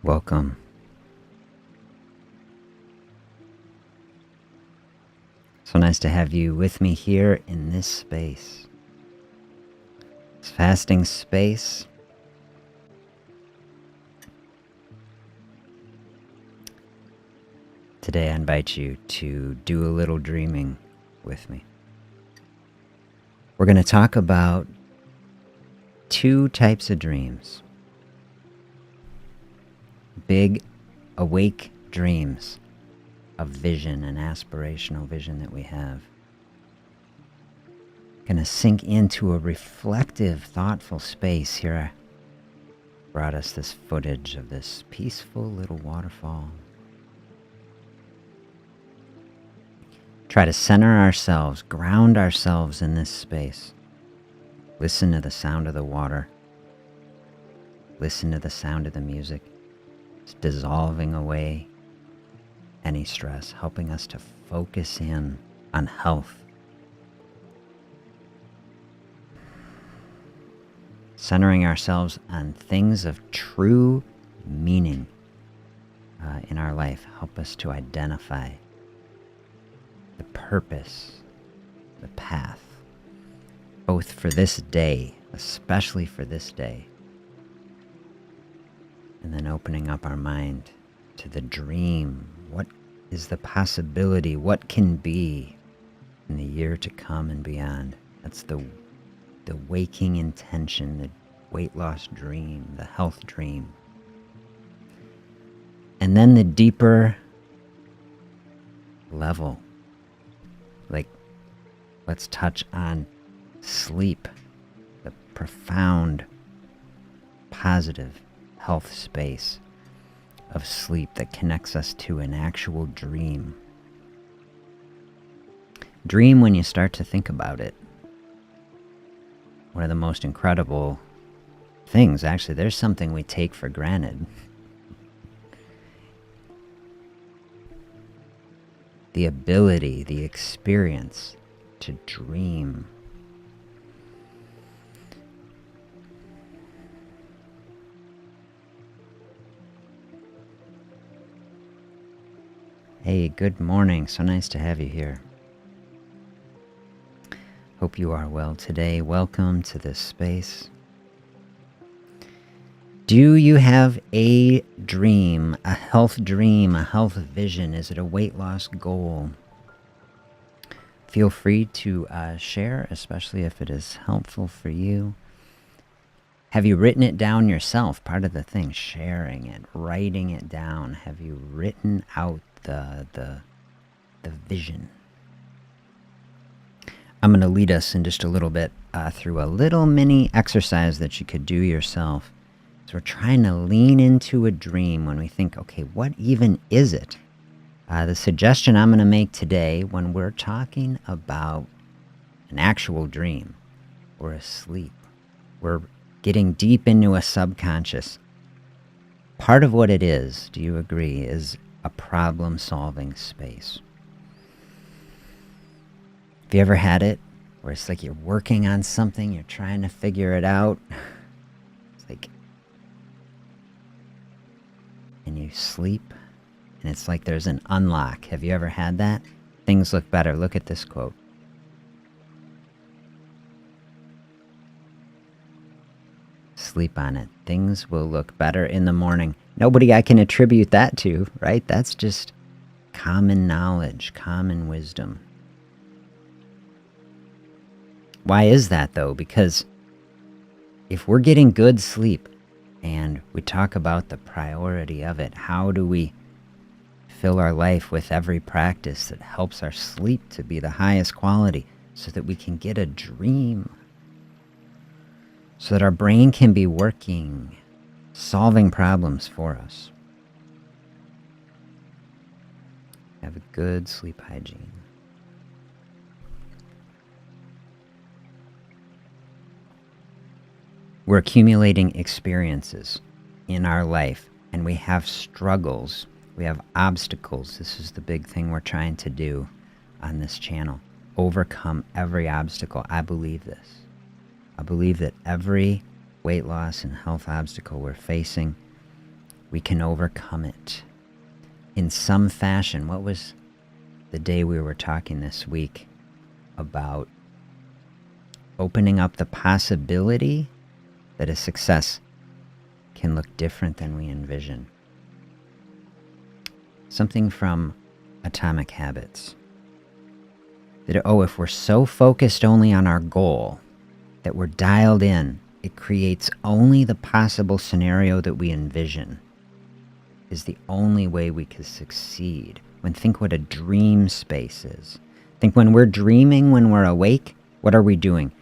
Welcome. So nice to have you with me here in this space. This fasting space. Today I invite you to do a little dreaming with me. We're going to talk about two types of dreams. Big, awake dreams of vision and aspirational vision that we have. Going to sink into a reflective, thoughtful space. Here I brought us this footage of this peaceful little waterfall. Try to center ourselves, ground ourselves in this space. Listen to the sound of the water. Listen to the sound of the music. It's dissolving away any stress, helping us to focus in on health. Centering ourselves on things of true meaning in our life. Help us to identify the purpose, the path, both for this day, especially for this day, and then opening up our mind to the dream. What is the possibility? What can be in the year to come and beyond? That's the waking intention, the weight loss dream, the health dream. And then the deeper level, like let's touch on sleep, the profound, positive health space of sleep that connects us to an actual dream. Dream, when you start to think about it, one of the most incredible things, actually, there's something we take for granted. The ability, the experience to dream. Hey, good morning. So nice to have you here. Hope you are well today. Welcome to this space. Do you have a dream, a health vision? Is it a weight loss goal? Feel free to share, especially if it is helpful for you. Have you written it down yourself? Part of the thing, sharing it, writing it down. Have you written out the vision? I'm going to lead us in just a little bit through a little mini exercise that you could do yourself. So we're trying to lean into a dream when we think, okay, what even is it? The suggestion I'm going to make today when we're talking about an actual dream or a sleep, we're getting deep into a subconscious. Part of what it is, do you agree, is a problem-solving space. Have you ever had it where it's like you're working on something, you're trying to figure it out, it's like, and you sleep, and it's like there's an unlock. Have you ever had that? Things look better. Look at this quote. Sleep on it. Things will look better in the morning. Nobody I can attribute that to, right? That's just common knowledge, common wisdom. Why is that, though? Because if we're getting good sleep, and we talk about the priority of it, how do we fill our life with every practice that helps our sleep to be the highest quality so that we can get a dream, so that our brain can be working, solving problems for us? Have a good sleep hygiene. We're accumulating experiences in our life, and we have struggles, we have obstacles. This is the big thing we're trying to do on this channel. Overcome every obstacle. I believe this. I believe that every weight loss and health obstacle we're facing, we can overcome it in some fashion. What was the day we were talking this week about opening up the possibility that a success can look different than we envision? Something from Atomic Habits. That, if we're so focused only on our goal, that we're dialed in, it creates only the possible scenario that we envision is the only way we can succeed. Think what a dream space is. Think when we're dreaming, when we're awake, what are we doing?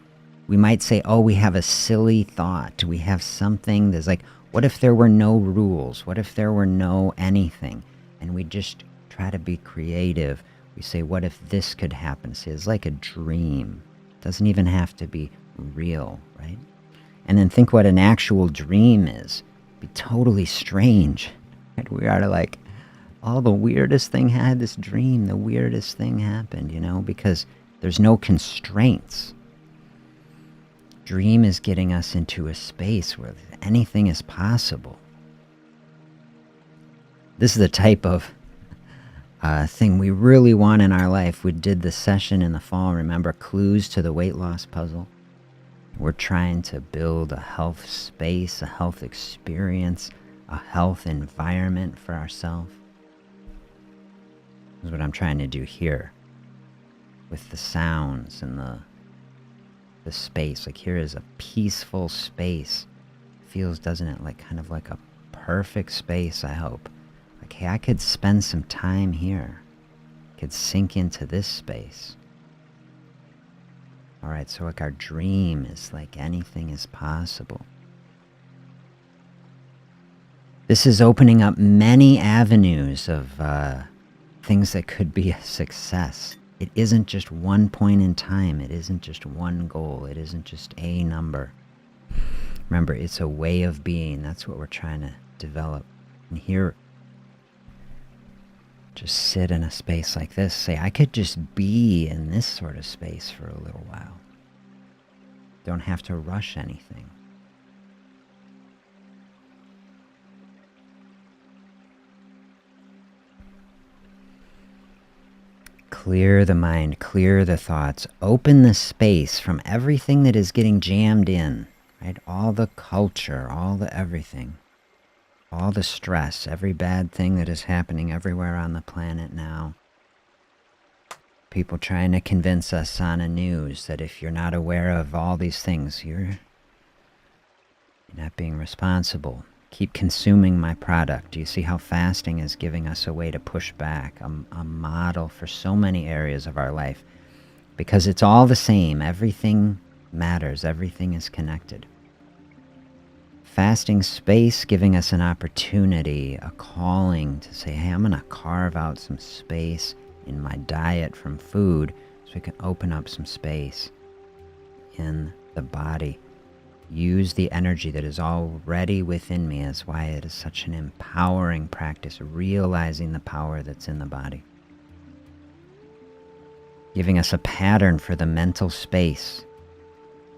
We might say, we have a silly thought. We have something that's like, what if there were no rules? What if there were no anything? And we just try to be creative. We say, what if this could happen? See, it's like a dream. It doesn't even have to be real, right? And then think what an actual dream is. Be totally strange. Right? We are like, the weirdest thing had this dream. The weirdest thing happened, because there's no constraints. Dream is getting us into a space where anything is possible. This is the type of thing we really want in our life. We did the session in the fall, remember, clues to the weight loss puzzle. We're trying to build a health space, a health experience, a health environment for ourselves. This is what I'm trying to do here with the sounds and the space. Like, here is a peaceful space. Feels, doesn't it, like kind of like a perfect space, I hope. Like, hey, I could spend some time here. I could sink into this space. All right, so like our dream is like anything is possible. This is opening up many avenues of things that could be a success. It isn't just one point in time. It isn't just one goal. It isn't just a number. Remember, it's a way of being. That's what we're trying to develop. And here, just sit in a space like this. Say, I could just be in this sort of space for a little while. Don't have to rush anything. Clear the mind, clear the thoughts, open the space from everything that is getting jammed in, right? All the culture, all the everything, all the stress, every bad thing that is happening everywhere on the planet now. People trying to convince us on the news that if you're not aware of all these things, you're not being responsible. Keep consuming my product. Do you see how fasting is giving us a way to push back, a model for so many areas of our life? Because it's all the same. Everything matters. Everything is connected. Fasting space giving us an opportunity, a calling to say, hey, I'm going to carve out some space in my diet from food so we can open up some space in the body. Use the energy that is already within me. That's why it is such an empowering practice, realizing the power that's in the body. Giving us a pattern for the mental space.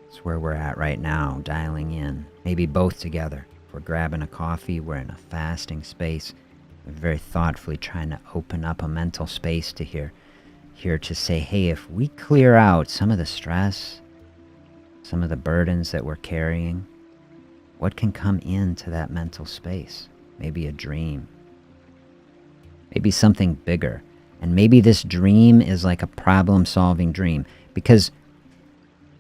It's where we're at right now, dialing in. Maybe both together. If we're grabbing a coffee, we're in a fasting space. We're very thoughtfully trying to open up a mental space to here to say, hey, if we clear out some of the stress, some of the burdens that we're carrying, what can come into that mental space? Maybe a dream. Maybe something bigger. And maybe this dream is like a problem-solving dream. Because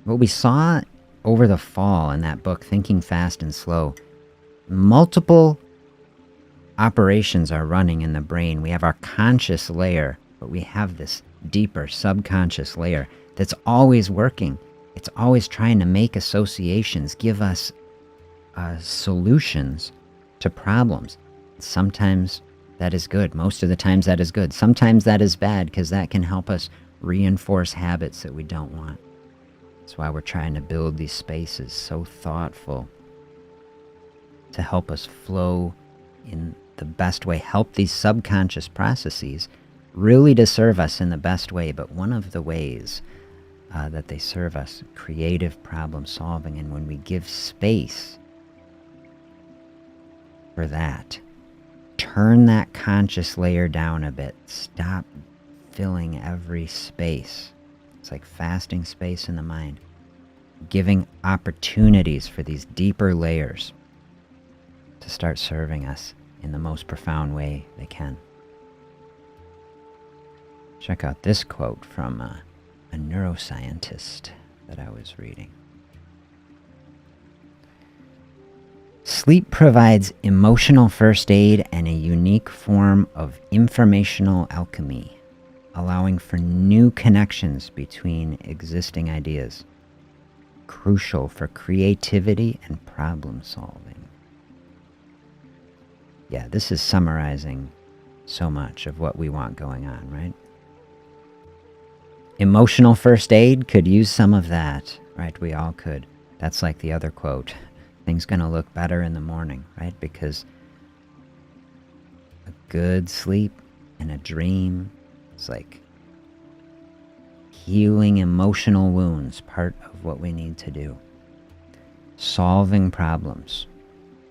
what we saw over the fall in that book, Thinking Fast and Slow, multiple operations are running in the brain. We have our conscious layer, but we have this deeper subconscious layer that's always working. It's always trying to make associations, give us solutions to problems. Sometimes that is good. Most of the times that is good. Sometimes that is bad because that can help us reinforce habits that we don't want. That's why we're trying to build these spaces so thoughtful to help us flow in the best way, help these subconscious processes really to serve us in the best way. But one of the ways that they serve us, creative problem solving. And when we give space for that, turn that conscious layer down a bit. Stop filling every space. It's like fasting space in the mind, giving opportunities for these deeper layers to start serving us in the most profound way they can. Check out this quote from a neuroscientist that I was reading. Sleep provides emotional first aid and a unique form of informational alchemy, allowing for new connections between existing ideas, crucial for creativity and problem solving. Yeah, this is summarizing so much of what we want going on, right? Emotional first aid could use some of that, right? We all could. That's like the other quote. Things gonna look better in the morning, right? Because a good sleep and a dream is like healing emotional wounds, part of what we need to do. Solving problems.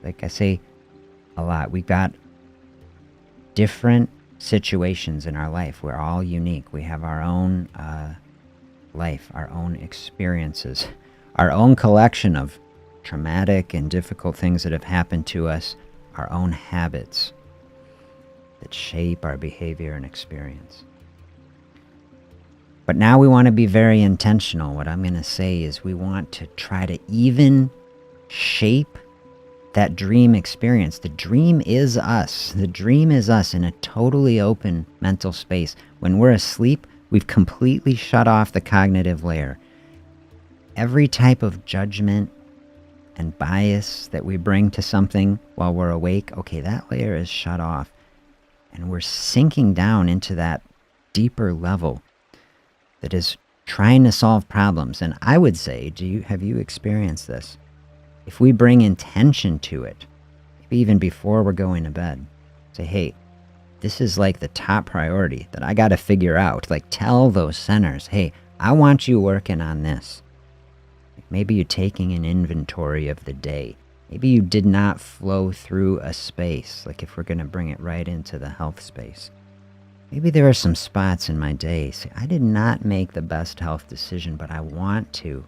Like I say a lot, we've got different situations in our life. We're all unique. We have our own life, our own experiences, our own collection of traumatic and difficult things that have happened to us, our own habits that shape our behavior and experience. But now we want to be very intentional. What I'm going to say is we want to try to even shape that dream experience. The dream is us. The dream is us in a totally open mental space. When we're asleep, we've completely shut off the cognitive layer. Every type of judgment and bias that we bring to something while we're awake, okay, that layer is shut off. And we're sinking down into that deeper level that is trying to solve problems. And I would say, have you experienced this? If we bring intention to it, maybe even before we're going to bed, say, hey, this is like the top priority that I got to figure out. Like tell those centers, hey, I want you working on this. Maybe you're taking an inventory of the day. Maybe you did not flow through a space, like if we're going to bring it right into the health space. Maybe there are some spots in my day, say, I did not make the best health decision, but I want to.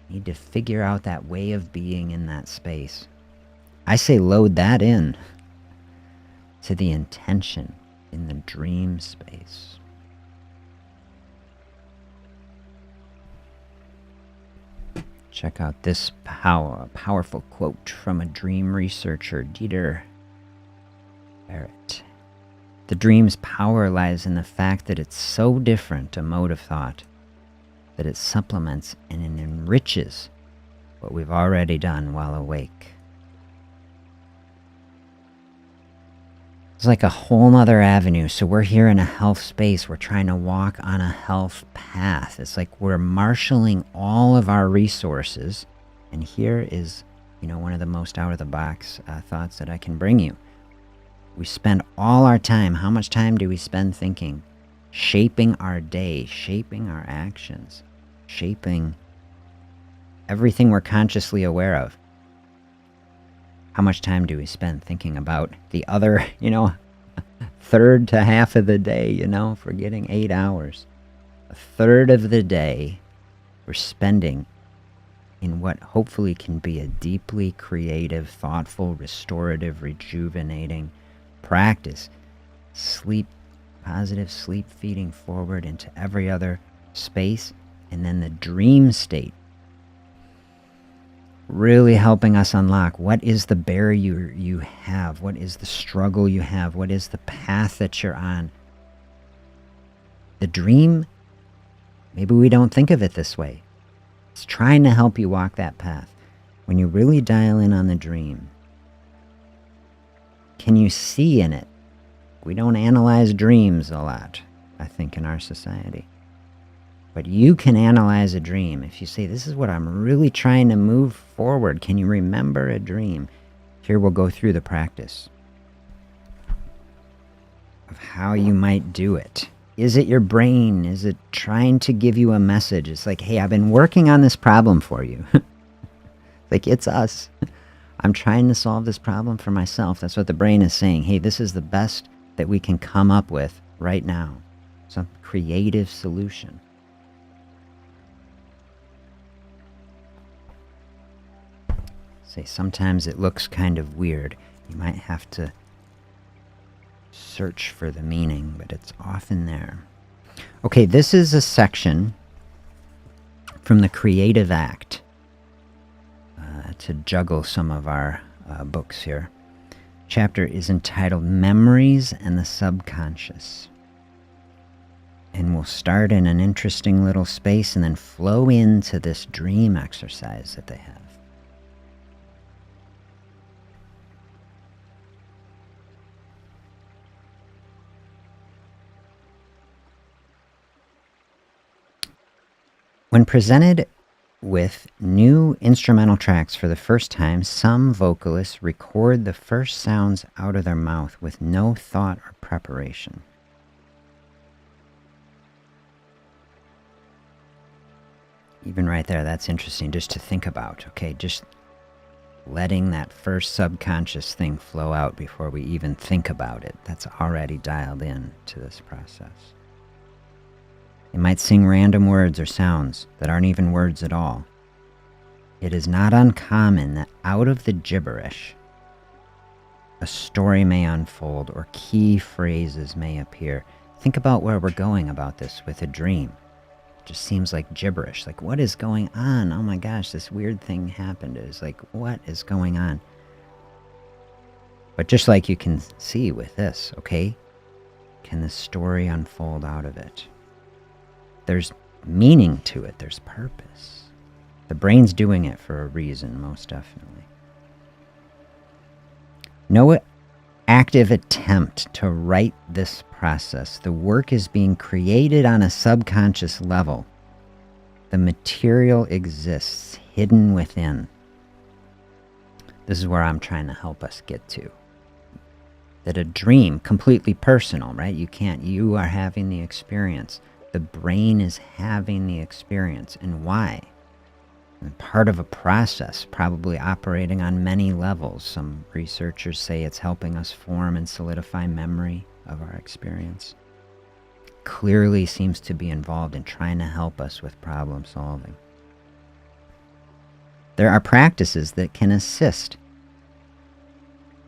I need to figure out that way of being in that space. I say load that in to the intention in the dream space. Check out this powerful quote from a dream researcher, Dieter Barrett. The dream's power lies in the fact that it's so different a mode of thought that it supplements and it enriches what we've already done while awake. It's like a whole nother avenue. So we're here in a health space. We're trying to walk on a health path. It's like we're marshaling all of our resources. And here is, one of the most out-of-the-box thoughts that I can bring you. We spend all our time. How much time do we spend thinking? Shaping our day, shaping our actions, shaping everything we're consciously aware of. How much time do we spend thinking about the other, third to half of the day, if we're getting 8 hours? A third of the day we're spending in what hopefully can be a deeply creative, thoughtful, restorative, rejuvenating practice. Sleep, positive sleep feeding forward into every other space. And then the dream state, really helping us unlock what is the barrier you have, what is the struggle you have, what is the path that you're on. The dream, maybe we don't think of it this way. It's trying to help you walk that path. When you really dial in on the dream, can you see in it? We don't analyze dreams a lot, I think, in our society. But you can analyze a dream. If you say, this is what I'm really trying to move forward, can you remember a dream? Here we'll go through the practice of how you might do it. Is it your brain? Is it trying to give you a message? It's like, hey, I've been working on this problem for you. Like, it's us. I'm trying to solve this problem for myself. That's what the brain is saying. Hey, this is the best that we can come up with right now. Some creative solution. Say, sometimes it looks kind of weird. You might have to search for the meaning, but it's often there. Okay, this is a section from the Creative Act to juggle some of our books here. Chapter is entitled Memories and the Subconscious. And we'll start in an interesting little space and then flow into this dream exercise that they have. When presented with new instrumental tracks for the first time, some vocalists record the first sounds out of their mouth with no thought or preparation. Even right there, that's interesting just to think about. Okay, just letting that first subconscious thing flow out before we even think about it. That's already dialed in to this process. They might sing random words or sounds that aren't even words at all. It is not uncommon that out of the gibberish, a story may unfold or key phrases may appear. Think about where we're going about this with a dream. It just seems like gibberish. Like, what is going on? Oh my gosh, this weird thing happened. It's like, what is going on? But just like you can see with this, okay? Can the story unfold out of it? There's meaning to it. There's purpose. The brain's doing it for a reason, most definitely. No active attempt to write this process. The work is being created on a subconscious level. The material exists hidden within. This is where I'm trying to help us get to. That a dream, completely personal, right? You are having the experience. The brain is having the experience. And why? And part of a process, probably operating on many levels. Some researchers say it's helping us form and solidify memory of our experience. Clearly seems to be involved in trying to help us with problem solving. There are practices that can assist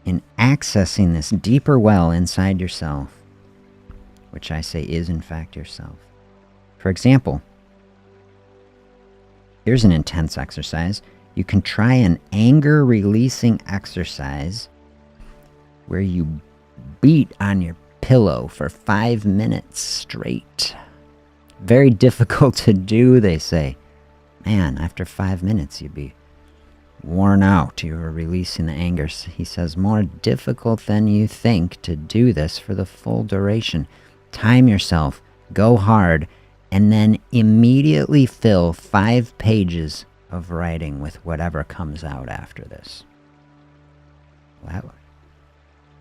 in accessing this deeper well inside yourself, which I say is in fact yourself. For example, here's an intense exercise. You can try an anger releasing exercise where you beat on your pillow for 5 minutes straight. Very difficult to do, they say. Man, after 5 minutes you'd be worn out. You were releasing the anger. He says, more difficult than you think to do this for the full duration. Time yourself, go hard, and then immediately fill 5 pages of writing with whatever comes out after this. Wow.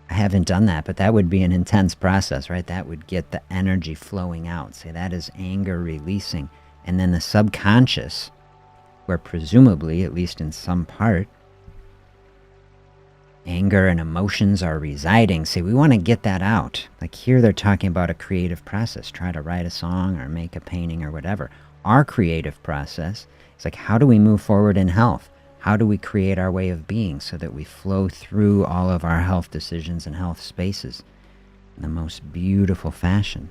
I haven't done that, but that would be an intense process, right? That would get the energy flowing out. Say that is anger releasing. And then the subconscious, where presumably, at least in some part, anger and emotions are residing. See, we want to get that out. Like here they're talking about a creative process. Try to write a song or make a painting or whatever. Our creative process is like, how do we move forward in health? How do we create our way of being so that we flow through all of our health decisions and health spaces in the most beautiful fashion?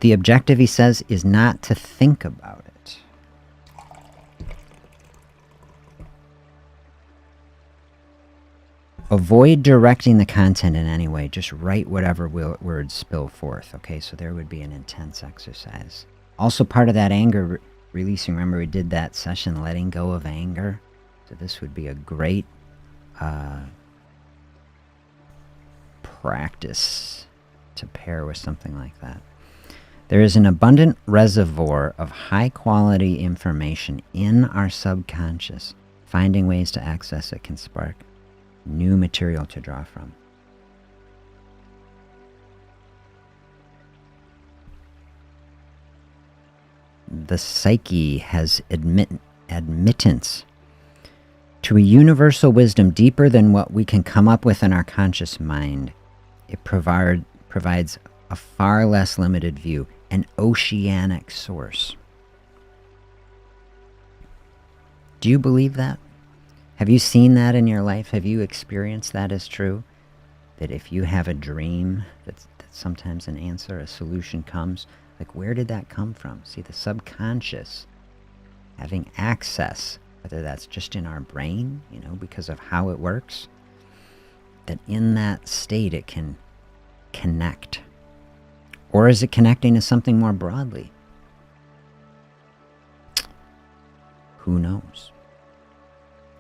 The objective, he says, is not to think about it. Avoid directing the content in any way. Just write whatever words spill forth. Okay, so there would be an intense exercise. Also part of that anger releasing, remember we did that session, letting go of anger? So this would be a great practice to pair with something like that. There is an abundant reservoir of high-quality information in our subconscious. Finding ways to access it can spark new material to draw from. the psyche has admittance to a universal wisdom deeper than what we can come up with in our conscious mind. It provides a far less limited view, an oceanic source. Do you believe that? Have you seen that in your life? Have you experienced that as true? That if you have a dream, that's sometimes an answer, a solution comes. Like, where did that come from? See, the subconscious having access, whether that's just in our brain, because of how it works, that in that state it can connect. Or is it connecting to something more broadly? Who knows?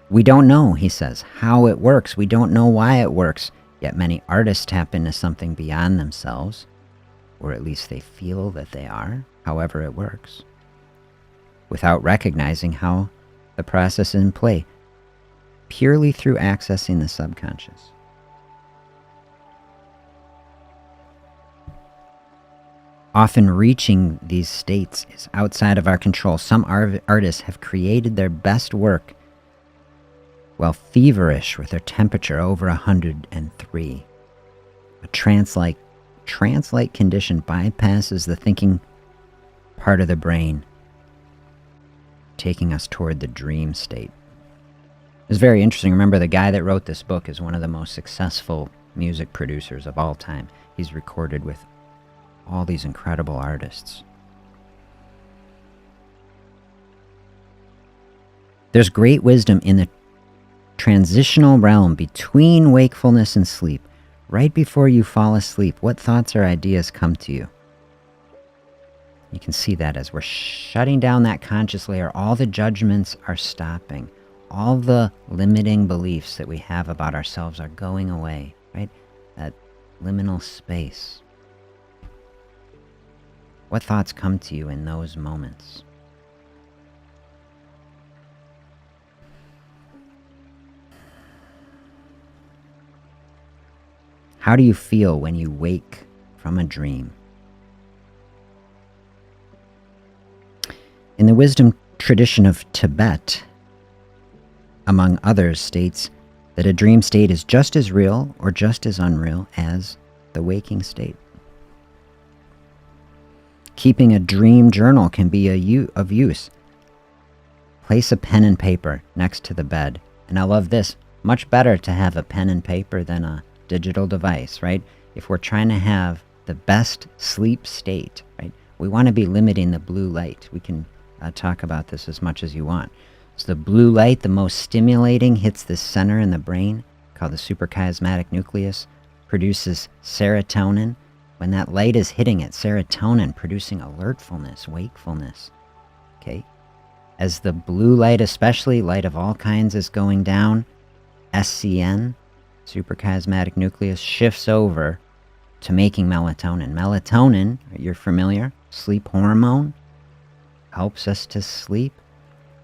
We don't know, he says, how it works. We don't know why it works. Yet many artists tap into something beyond themselves, or at least they feel that they are, however it works, without recognizing how the process is in play, purely through accessing the subconscious. Often reaching these states is outside of our control. Some artists have created their best work while feverish with their temperature over 103. A trance-like condition bypasses the thinking part of the brain, taking us toward the dream state. It's very interesting. Remember, the guy that wrote this book is one of the most successful music producers of all time. He's recorded with all these incredible artists. There's great wisdom in the transitional realm between wakefulness and sleep. Right before you fall asleep, what thoughts or ideas come to you? You can see that as we're shutting down that conscious layer, all the judgments are stopping. All the limiting beliefs that we have about ourselves are going away, right? That liminal space. What thoughts come to you in those moments? How do you feel when you wake from a dream? In the wisdom tradition of Tibet, among others, states that a dream state is just as real or just as unreal as the waking state. Keeping a dream journal can be of use. Place a pen and paper next to the bed. And I love this. Much better to have a pen and paper than a digital device, right? If we're trying to have the best sleep state, right, we want to be limiting the blue light. We can talk about this as much as you want. So the blue light, the most stimulating, hits the center in the brain, called the suprachiasmatic nucleus, produces serotonin. When that light is hitting it, serotonin producing alertfulness, wakefulness. Okay? As the blue light, especially light of all kinds, is going down, SCN, suprachiasmatic nucleus, shifts over to making melatonin. Melatonin, you're familiar, sleep hormone, helps us to sleep,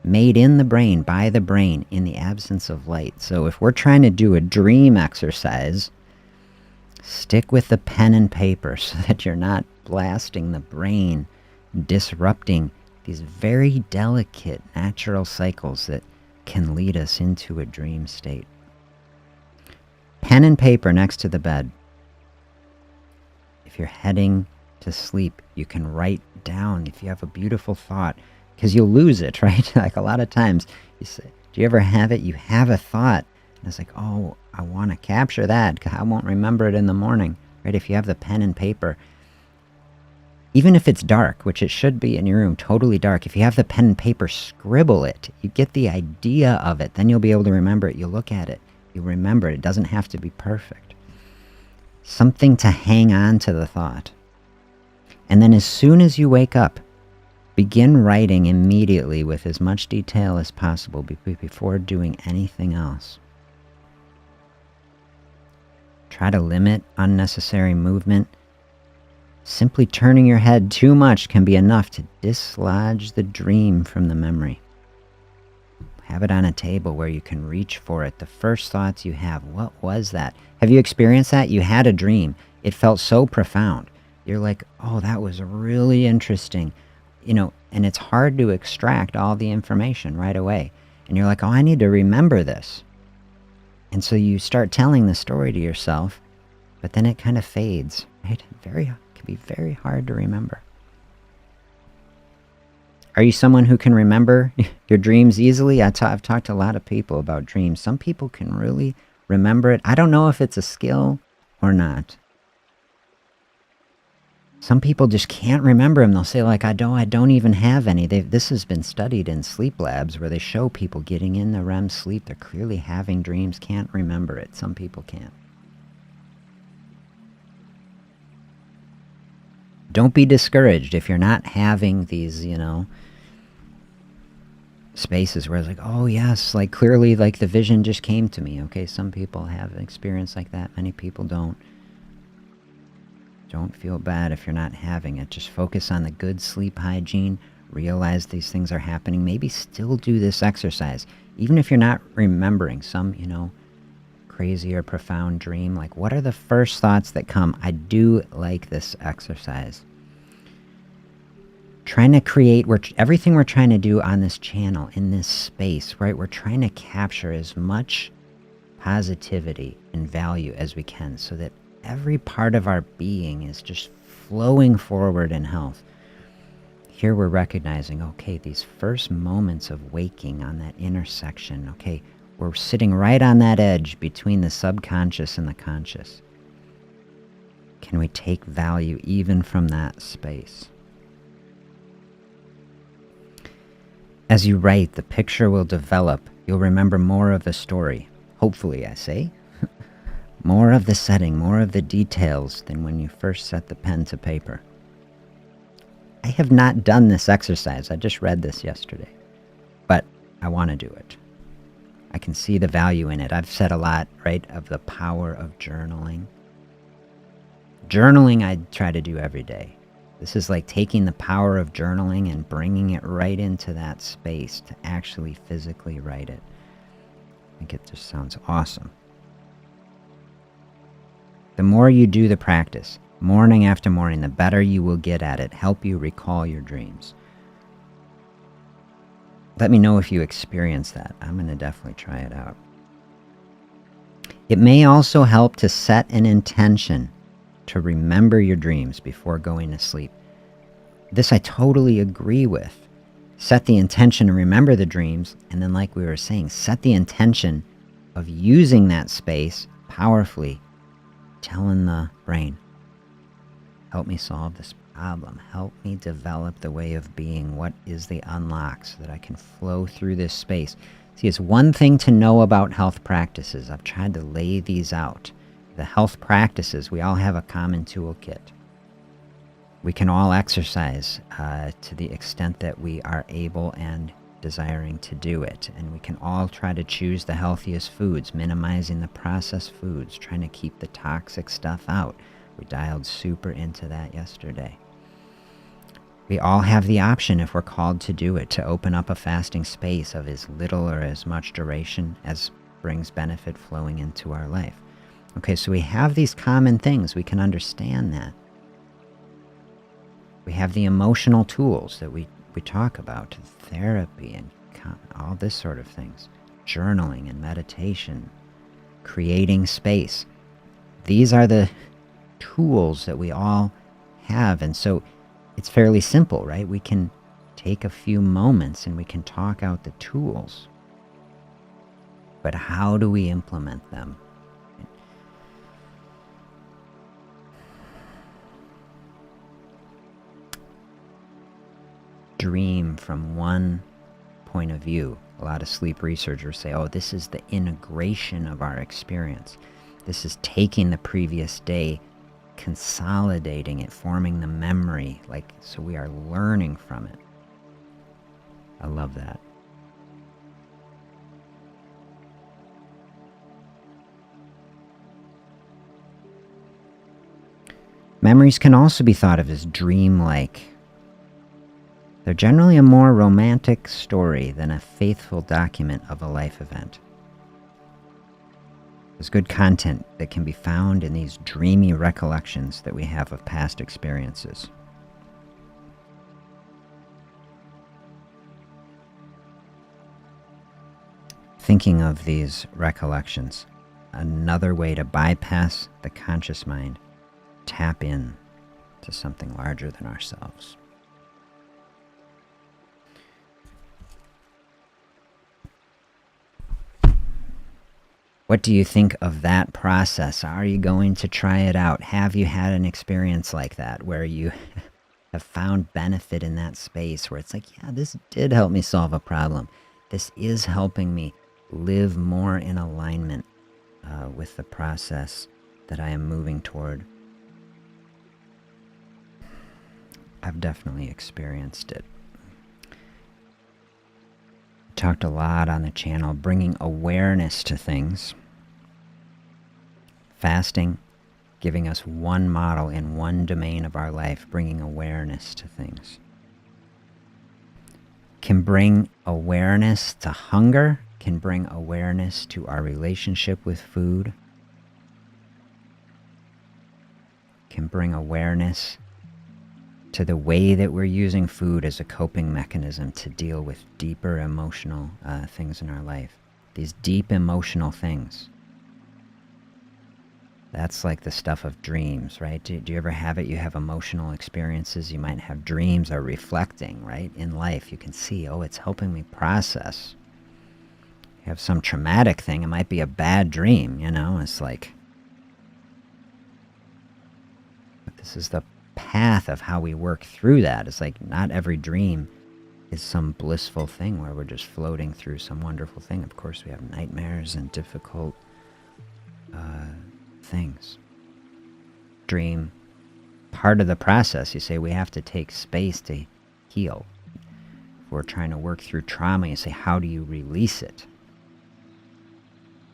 made in the brain, by the brain, in the absence of light. So if we're trying to do a dream exercise, stick with the pen and paper so that you're not blasting the brain, disrupting these very delicate natural cycles that can lead us into a dream state. Pen and paper next to the bed. If you're heading to sleep, you can write down if you have a beautiful thought, because you'll lose it, right? Like a lot of times, you say, do you ever have it? You have a thought, and it's like, oh, I want to capture that, because I won't remember it in the morning, right? If you have the pen and paper, even if it's dark, which it should be in your room, totally dark, if you have the pen and paper, scribble it. You get the idea of it. Then you'll be able to remember it. You look at it. You remember it. It doesn't have to be perfect. Something to hang on to the thought. And then as soon as you wake up, begin writing immediately with as much detail as possible before doing anything else. Try to limit unnecessary movement. Simply turning your head too much can be enough to dislodge the dream from the memory. Have it on a table where you can reach for it. The first thoughts you have, what was that? Have you experienced that? You had a dream. It felt so profound. You're like, oh, that was really interesting. And and it's hard to extract all the information right away. And you're like, oh, I need to remember this. And so you start telling the story to yourself, but then it kind of fades, right? It can be very hard to remember. Are you someone who can remember your dreams easily? I've talked to a lot of people about dreams. Some people can really remember it. I don't know if it's a skill or not. Some people just can't remember them. They'll say, like, I don't even have any. This has been studied in sleep labs where they show people getting in the REM sleep. They're clearly having dreams, can't remember it. Some people can't. Don't be discouraged if you're not having these, spaces where it's like, oh yes, like clearly like the vision just came to me. Okay, some people have an experience like that. Many people don't. Don't feel bad if you're not having it. Just focus on the good sleep hygiene. Realize these things are happening. Maybe still do this exercise. Even if you're not remembering some, crazy or profound dream. Like, what are the first thoughts that come? I do like this exercise. Trying to create everything we're trying to do on this channel, in this space, right? We're trying to capture as much positivity and value as we can so that every part of our being is just flowing forward in health. Here we're recognizing, okay, these first moments of waking on that intersection, okay, we're sitting right on that edge between the subconscious and the conscious. Can we take value even from that space? As you write, the picture will develop. You'll remember more of the story. Hopefully, I say. More of the setting, more of the details than when you first set the pen to paper. I have not done this exercise. I just read this yesterday. But I want to do it. I can see the value in it. I've said a lot, right, of the power of journaling. Journaling I try to do every day. This is like taking the power of journaling and bringing it right into that space to actually physically write it. I think it just sounds awesome. The more you do the practice, morning after morning, the better you will get at it. Help you recall your dreams. Let me know if you experience that. I'm going to definitely try it out. It may also help to set an intention to remember your dreams before going to sleep. This I totally agree with. Set the intention to remember the dreams, and then like we were saying, set the intention of using that space powerfully, telling the brain, help me solve this problem, help me develop the way of being, what is the unlock so that I can flow through this space. See, it's one thing to know about health practices. I've tried to lay these out. The health practices, we all have a common toolkit. We can all exercise to the extent that we are able and desiring to do it. And we can all try to choose the healthiest foods, minimizing the processed foods, trying to keep the toxic stuff out. We dialed super into that yesterday. We all have the option, if we're called to do it, to open up a fasting space of as little or as much duration as brings benefit flowing into our life. Okay, so we have these common things. We can understand that. We have the emotional tools that we talk about, therapy and all this sort of things, journaling and meditation, creating space. These are the tools that we all have, and so it's fairly simple, right? We can take a few moments and we can talk out the tools. But how do we implement them? Dream from one point of view. A lot of sleep researchers say, oh, this is the integration of our experience. This is taking the previous day, consolidating it, forming the memory, so we are learning from it. I love that. Memories can also be thought of as dreamlike. They're generally a more romantic story than a faithful document of a life event. There's good content that can be found in these dreamy recollections that we have of past experiences. thinking of these recollections, another way to bypass the conscious mind, tap in to something larger than ourselves. What do you think of that process? Are you going to try it out? Have you had an experience like that where you have found benefit in that space where it's like, yeah, this did help me solve a problem. This is helping me live more in alignment with the process that I am moving toward. I've definitely experienced it. Talked a lot on the channel, bringing awareness to things. Fasting, giving us one model in one domain of our life, bringing awareness to things. Can bring awareness to hunger, can bring awareness to our relationship with food, can bring awareness to the way that we're using food as a coping mechanism to deal with deeper emotional things in our life. These deep emotional things. That's like the stuff of dreams, right? Do you ever have it? You have emotional experiences. You might have dreams or reflecting, right? In life, you can see, oh, it's helping me process. You have some traumatic thing. It might be a bad dream, you know? It's like, but this is the path of how we work through that. It's like not every dream is some blissful thing where we're just floating through some wonderful thing. Of course, we have nightmares and difficult things. Dream, part of the process, you say we have to take space to heal. If we're trying to work through trauma, you say, how do you release it?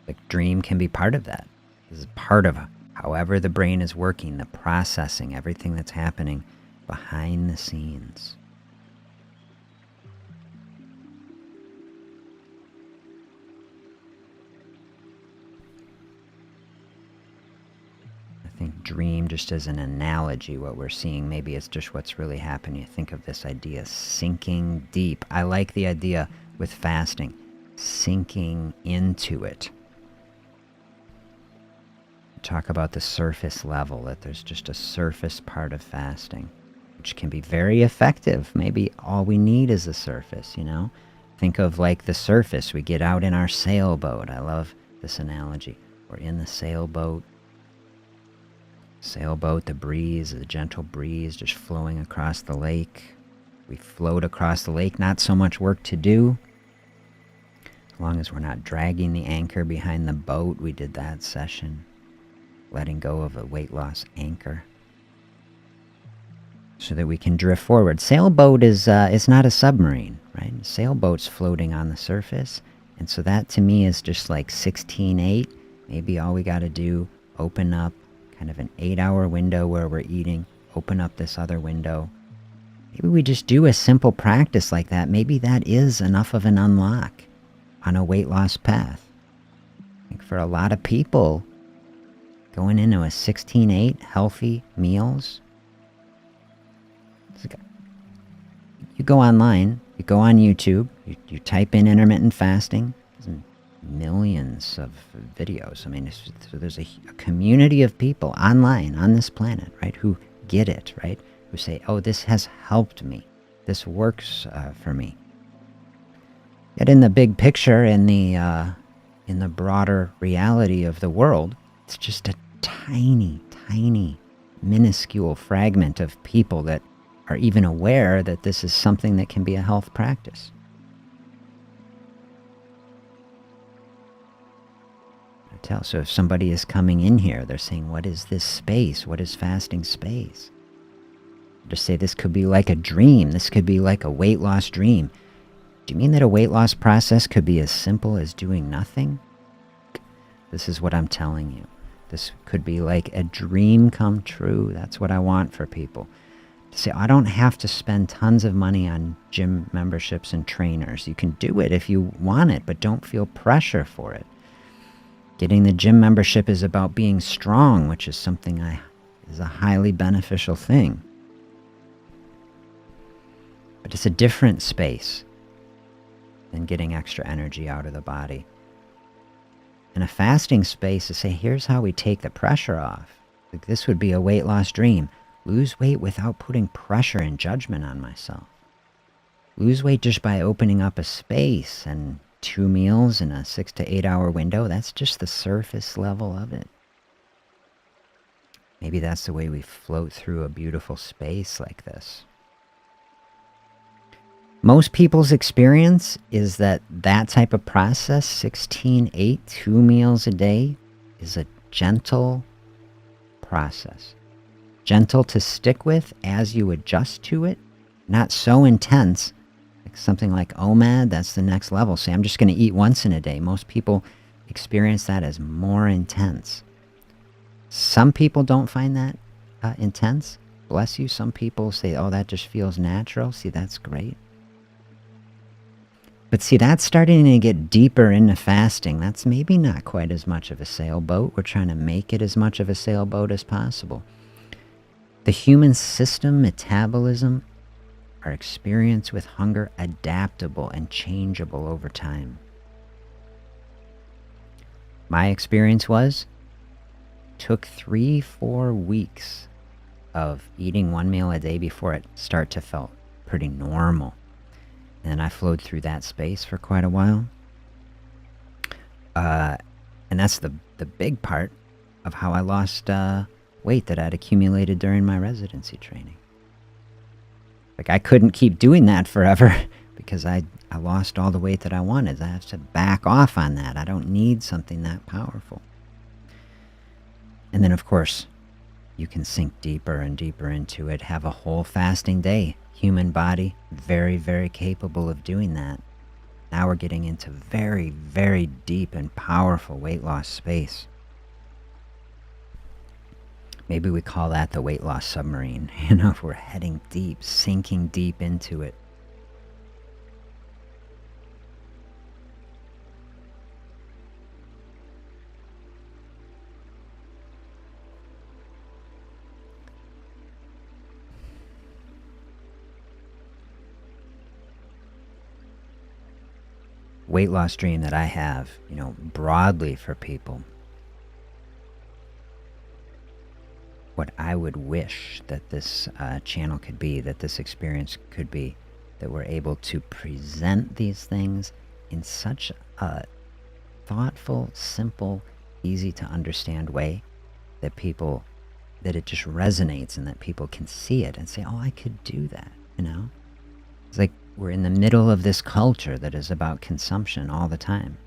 The dream can be part of that. This is part of however the brain is working, the processing, everything that's happening behind the scenes. I think dream just as an analogy, what we're seeing, maybe it's just what's really happening. You think of this idea, sinking deep. I like the idea with fasting, sinking into it. Talk about the surface level, that there's just a surface part of fasting, which can be very effective. Maybe all we need is the surface, you know? Think of like the surface. We get out in our sailboat. I love this analogy. We're in the sailboat. The breeze, the gentle breeze just flowing across the lake. We float across the lake, not so much work to do. As long as we're not dragging the anchor behind the boat, we did that session. Letting go of a weight loss anchor so that we can drift forward. Sailboat is not a submarine, right? Sailboat's floating on the surface. And so that to me is just like 16:8. Maybe all we got to do, open up kind of an 8-hour window where we're eating, open up this other window. Maybe we just do a simple practice like that. Maybe that is enough of an unlock on a weight loss path. I think for a lot of people, going into a 16:8 healthy meals. You go online, you go on YouTube, you type in intermittent fasting. There's millions of videos. I mean, so there's a community of people online on this planet, right, who get it, right, who say, oh, this has helped me. This works for me. Yet in the big picture, in the broader reality of the world, it's just a tiny, minuscule fragment of people that are even aware that this is something that can be a health practice. So if somebody is coming in here, they're saying, what is this space? What is fasting space? Just say this could be like a dream. This could be like a weight loss dream. Do you mean that a weight loss process could be as simple as doing nothing? This is what I'm telling you. This could be like a dream come true. That's what I want for people. To say, I don't have to spend tons of money on gym memberships and trainers. You can do it if you want it, but don't feel pressure for it. Getting the gym membership is about being strong, which is something is a highly beneficial thing. But it's a different space than getting extra energy out of the body. And a fasting space to say, here's how we take the pressure off. Like, this would be a weight loss dream. Lose weight without putting pressure and judgment on myself. Lose weight just by opening up a space and 2 meals in a 6 to 8 hour window. That's just the surface level of it. Maybe that's the way we float through a beautiful space like this. Most people's experience is that type of process, 16-8, 2 meals a day, is a gentle process. Gentle to stick with as you adjust to it, not so intense. Like something like OMAD, that's the next level. Say, I'm just going to eat once in a day. Most people experience that as more intense. Some people don't find that intense. Bless you. Some people say, oh, that just feels natural. See, that's great. But see, that's starting to get deeper into fasting. That's maybe not quite as much of a sailboat. We're trying to make it as much of a sailboat as possible. The human system, metabolism, our experience with hunger, adaptable and changeable over time. My experience took 3-4 weeks of eating 1 meal a day before it started to feel pretty normal. And I flowed through that space for quite a while. And that's the big part of how I lost weight that I'd accumulated during my residency training. Like, I couldn't keep doing that forever because I lost all the weight that I wanted. I have to back off on that. I don't need something that powerful. And then, of course, you can sink deeper and deeper into it. Have a whole fasting day. Human body, very, very capable of doing that. Now we're getting into very, very deep and powerful weight loss space. Maybe we call that the weight loss submarine. If we're heading deep, sinking deep into it. Weight loss dream that I have, broadly for people. What I would wish that this channel could be, that this experience could be, that we're able to present these things in such a thoughtful, simple, easy to understand way that it just resonates and that people can see it and say, oh, I could do that, It's like we're in the middle of this culture that is about consumption all the time.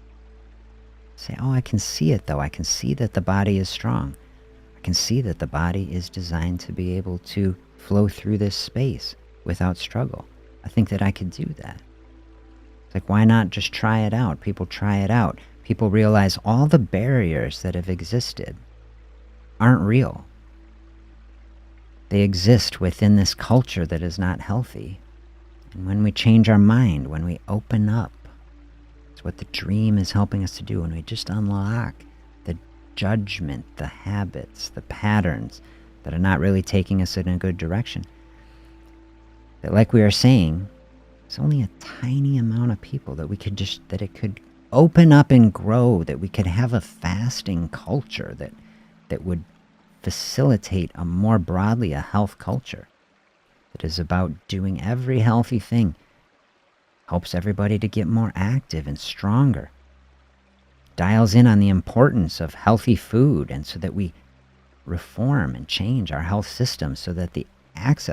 Say, oh, I can see it though. I can see that the body is strong. I can see that the body is designed to be able to flow through this space without struggle. I think that I could do that. It's like, why not just try it out? People try it out. People realize all the barriers that have existed aren't real. They exist within this culture that is not healthy. And when we change our mind, when we open up, it's what the dream is helping us to do. When we just unlock the judgment, the habits, the patterns that are not really taking us in a good direction. That, like we are saying, it's only a tiny amount of people that it could open up and grow, that we could have a fasting culture that would facilitate more broadly a health culture. It is about doing every healthy thing. Helps everybody to get more active and stronger. Dials in on the importance of healthy food, and so that we reform and change our health system so that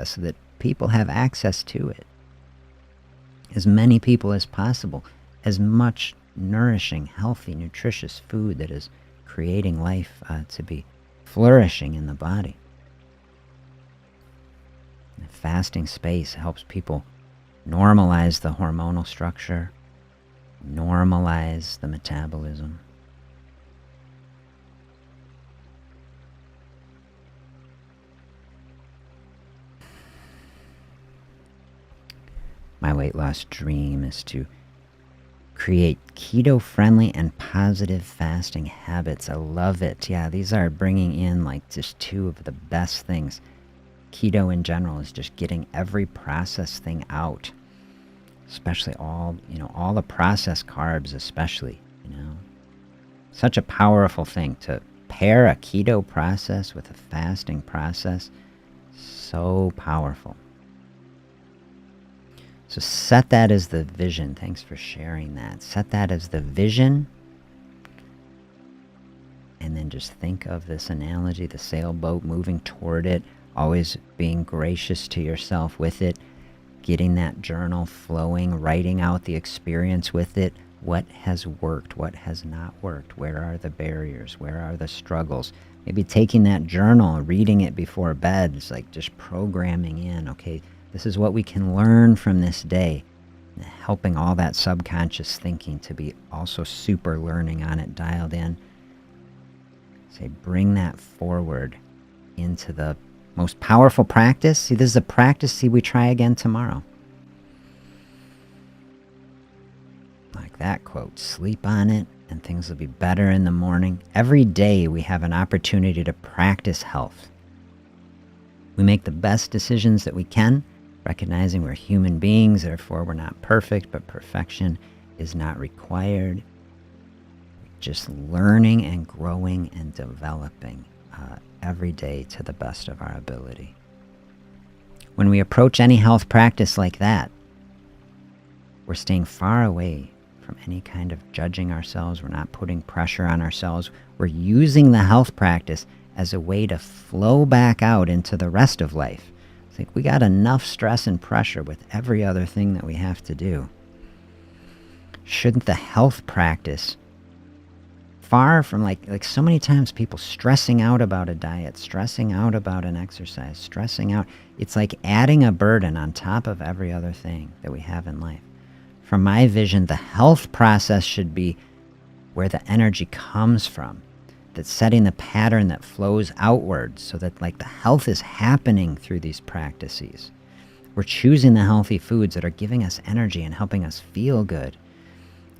so that people have access to it. As many people as possible. As much nourishing, healthy, nutritious food that is creating life to be flourishing in the body. The fasting space helps people normalize the hormonal structure, normalize the metabolism. My weight loss dream is to create keto-friendly and positive fasting habits. I love it. Yeah, these are bringing in like just two of the best things. Keto in general is just getting every processed thing out, especially all the processed carbs, especially, Such a powerful thing to pair a keto process with a fasting process. So powerful. So set that as the vision. Thanks for sharing that. Set that as the vision. And then just think of this analogy, the sailboat moving toward it, always being gracious to yourself with it, getting that journal flowing, writing out the experience with it. What has worked? What has not worked? Where are the barriers? Where are the struggles? Maybe taking that journal, reading it before bed. It's like just programming in, okay, this is what we can learn from this day. Helping all that subconscious thinking to be also super learning on it, dialed in. Say, bring that forward into the most powerful practice. See, this is a practice. See, we try again tomorrow. Like that quote, sleep on it and things will be better in the morning. Every day we have an opportunity to practice health. We make the best decisions that we can, recognizing we're human beings, therefore we're not perfect, but perfection is not required. Just learning and growing and developing every day to the best of our ability. When we approach any health practice like that, we're staying far away from any kind of judging ourselves. We're not putting pressure on ourselves. We're using the health practice as a way to flow back out into the rest of life. It's like we got enough stress and pressure with every other thing that we have to do. Shouldn't the health practice, far from like so many times people stressing out about a diet, stressing out about an exercise, stressing out, it's like adding a burden on top of every other thing that we have in life. From my vision, the health process should be where the energy comes from, that's setting the pattern that flows outwards, so that like the health is happening through these practices. We're choosing the healthy foods that are giving us energy and helping us feel good.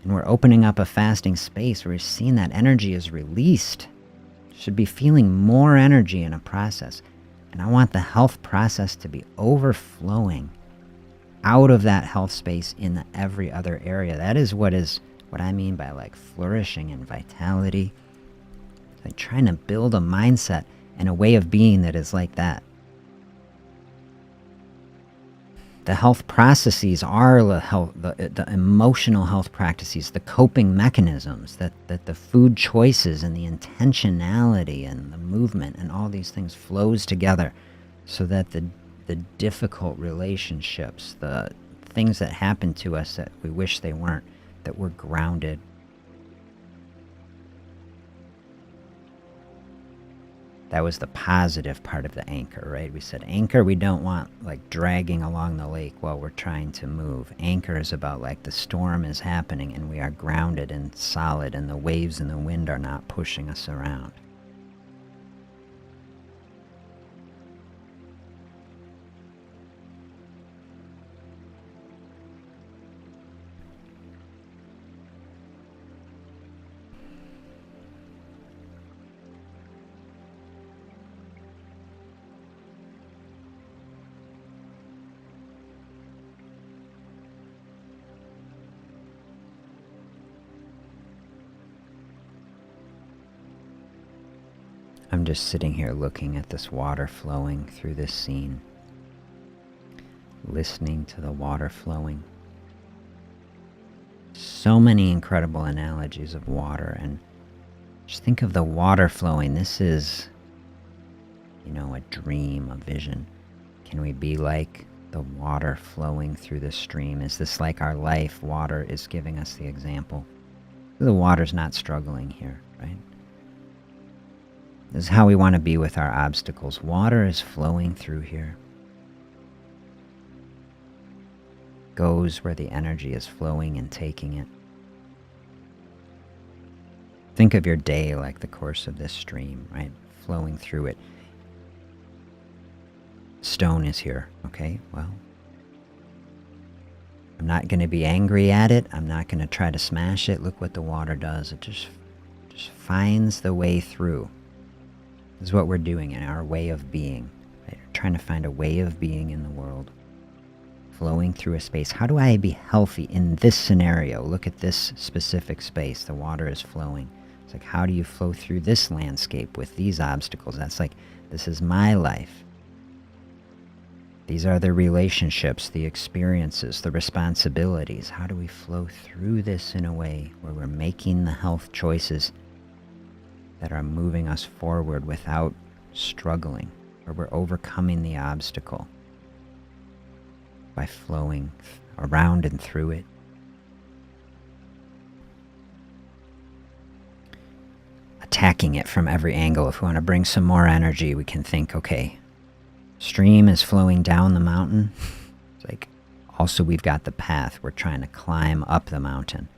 And we're opening up a fasting space where we're seeing that energy is released. Should be feeling more energy in a process. And I want the health process to be overflowing out of that health space in every other area. That is what I mean by like flourishing and vitality. Like trying to build a mindset and a way of being that is like that. The health processes are the emotional health practices, the coping mechanisms, that the food choices and the intentionality and the movement and all these things flows together so that the difficult relationships, the things that happen to us that we wish they weren't, that we're grounded. That was the positive part of the anchor, right? We said anchor, we don't want like dragging along the lake while we're trying to move. Anchor is about like the storm is happening and we are grounded and solid and the waves and the wind are not pushing us around. I'm just sitting here looking at this water flowing through this scene, listening to the water flowing. So many incredible analogies of water, and just think of the water flowing. This is, a dream, a vision. Can we be like the water flowing through the stream? Is this like our life? Water is giving us the example. The water's not struggling here, right? This is how we want to be with our obstacles. Water is flowing through here. Goes where the energy is flowing and taking it. Think of your day like the course of this stream, right? Flowing through it. Stone is here, okay? Well, I'm not going to be angry at it. I'm not going to try to smash it. Look what the water does. It just finds the way through. This is what we're doing in our way of being. Right? We're trying to find a way of being in the world. Flowing through a space. How do I be healthy in this scenario? Look at this specific space. The water is flowing. It's like, how do you flow through this landscape with these obstacles? That's like, this is my life. These are the relationships, the experiences, the responsibilities. How do we flow through this in a way where we're making the health choices that are moving us forward without struggling, where we're overcoming the obstacle by flowing around and through it? Attacking it from every angle. If we want to bring some more energy, we can think, okay, stream is flowing down the mountain. It's like, also we've got the path. We're trying to climb up the mountain.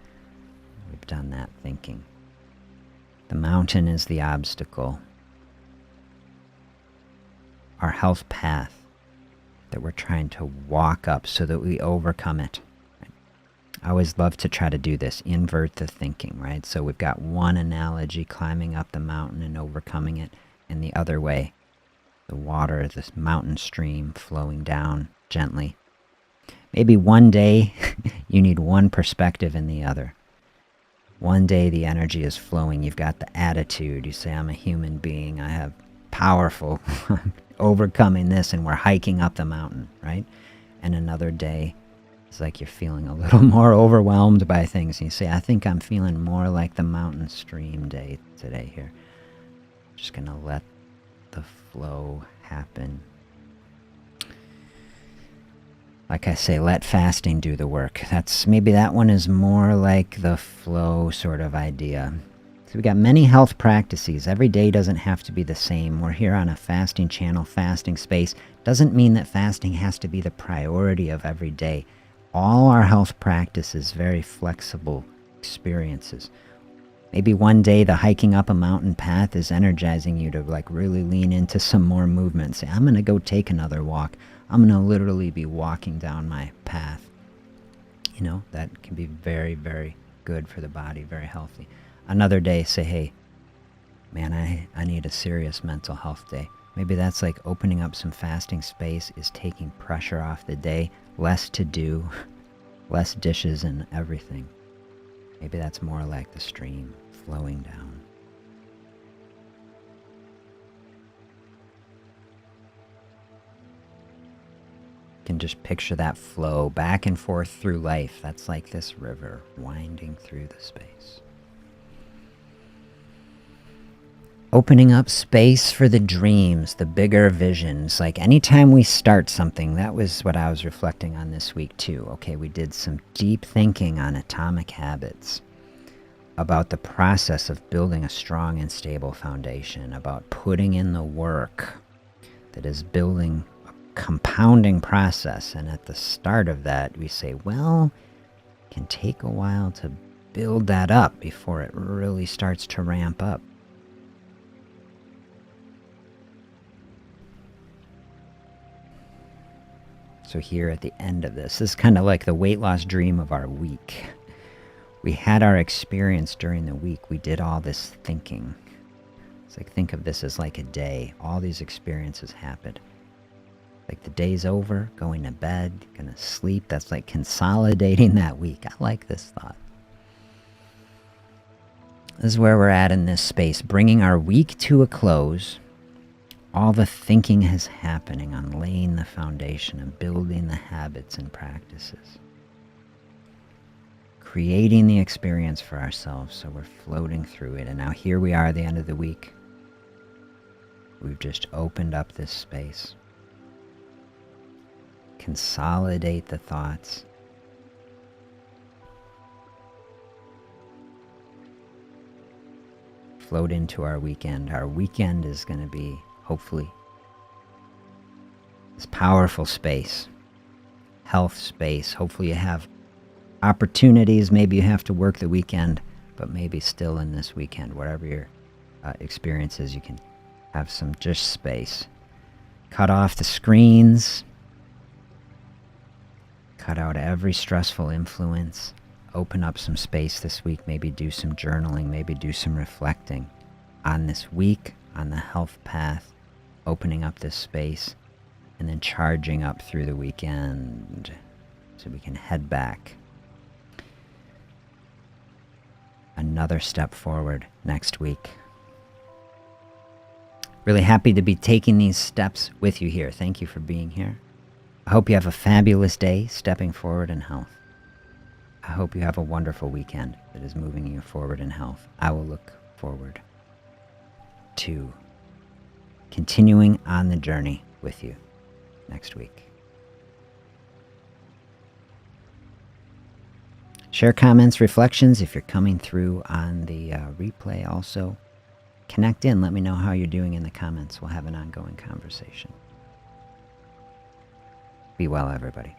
We've done that thinking. The mountain is the obstacle. Our health path that we're trying to walk up so that we overcome it. I always love to try to do this, invert the thinking, right? So we've got one analogy, climbing up the mountain and overcoming it, and the other way, the water, this mountain stream flowing down gently. Maybe one day you need one perspective and the other. One day the energy is flowing, you've got the attitude, you say, I'm a human being, I have powerful, overcoming this, and we're hiking up the mountain, right? And another day, it's like you're feeling a little more overwhelmed by things, and you say, I think I'm feeling more like the mountain stream day today here. Just gonna let the flow happen. Like I say, let fasting do the work. Maybe that one is more like the flow sort of idea. So we got many health practices. Every day doesn't have to be the same. We're here on a fasting channel, fasting space. Doesn't mean that fasting has to be the priority of every day. All our health practices, very flexible experiences. Maybe one day the hiking up a mountain path is energizing you to like really lean into some more movement. Say, I'm going to go take another walk. I'm going to literally be walking down my path. You know, that can be very, very good for the body, very healthy. Another day, say, hey, man, I need a serious mental health day. Maybe that's like opening up some fasting space, is taking pressure off the day, less to do, less dishes and everything. Maybe that's more like the stream flowing down. You can just picture that flow back and forth through life. That's like this river winding through the space. Opening up space for the dreams, the bigger visions. Like anytime we start something, that was what I was reflecting on this week too. Okay, we did some deep thinking on atomic habits, about the process of building a strong and stable foundation, about putting in the work that is building a compounding process. And at the start of that, we say, well, it can take a while to build that up before it really starts to ramp up. So here at the end of this is kind of like the weight loss dream of our week. We had our experience during the week. We did all this thinking. It's like, think of this as like a day. All these experiences happened. Like the day's over, going to bed, gonna sleep. That's like consolidating that week. I like this thought. This is where we're at in this space, bringing our week to a close. All the thinking is happening on laying the foundation and building the habits and practices. Creating the experience for ourselves so we're floating through it. And now here we are at the end of the week. We've just opened up this space. Consolidate the thoughts. Float into our weekend. Our weekend is going to be, hopefully, this powerful space, health space. Hopefully you have opportunities. Maybe you have to work the weekend, but maybe still in this weekend, whatever your experience is, you can have some just space. Cut off the screens. Cut out every stressful influence. Open up some space this week. Maybe do some journaling. Maybe do some reflecting on this week, on the health path. Opening up this space and then charging up through the weekend so we can head back. another step forward next week. Really happy to be taking these steps with you here. Thank you for being here. I hope you have a fabulous day stepping forward in health. I hope you have a wonderful weekend that is moving you forward in health. I will look forward to continuing on the journey with you next week. Share comments, reflections if you're coming through on the replay also. Connect in. Let me know how you're doing in the comments. We'll have an ongoing conversation. Be well, everybody.